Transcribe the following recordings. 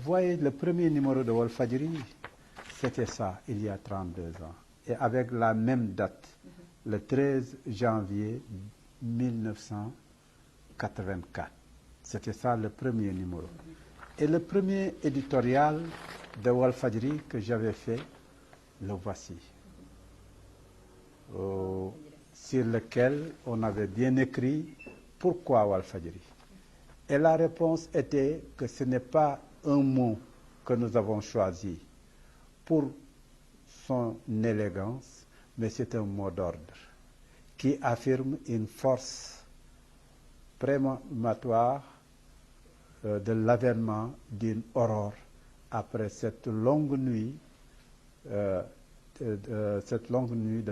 voyez, le premier numéro de Walfadjri, c'était ça, il y a 32 ans. Et avec la même date, le 13 janvier 1984. C'était ça le premier numéro. Et le premier éditorial de Walfadjri que j'avais fait, le voici. Sur lequel on avait bien écrit pourquoi Walfadjri. Et la réponse était que ce n'est pas un mot que nous avons choisi pour son élégance, mais c'est un mot d'ordre qui affirme une force prémonitoire de l'avènement d'une aurore après cette longue nuit de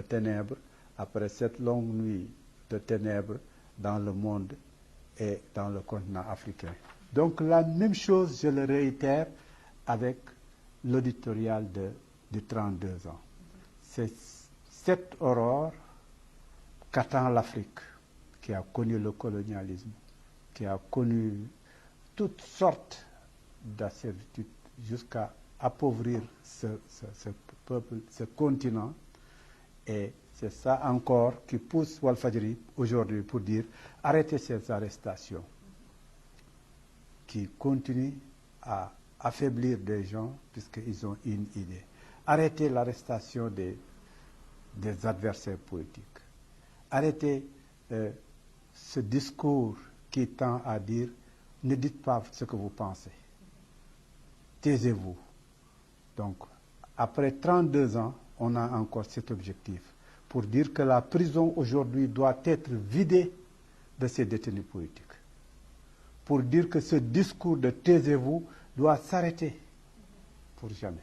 ténèbres, après cette longue nuit de ténèbres dans le monde et dans le continent africain. Donc la même chose, je le réitère, avec l'éditorial de 32 ans. C'est cette aurore qu'attend l'Afrique, qui a connu le colonialisme, qui a connu toutes sortes d'asservitudes jusqu'à appauvrir ce peuple, ce continent. Et c'est ça encore qui pousse Walfadjri aujourd'hui pour dire arrêtez ces arrestations qui continuent à affaiblir des gens puisqu'ils ont une idée. Arrêtez l'arrestation des adversaires politiques. Arrêtez ce discours qui tend à dire ne dites pas ce que vous pensez. Taisez-vous. Donc, après 32 ans, on a encore cet objectif pour dire que la prison aujourd'hui doit être vidée de ses détenus politiques. Pour dire que ce discours de taisez-vous doit s'arrêter pour jamais.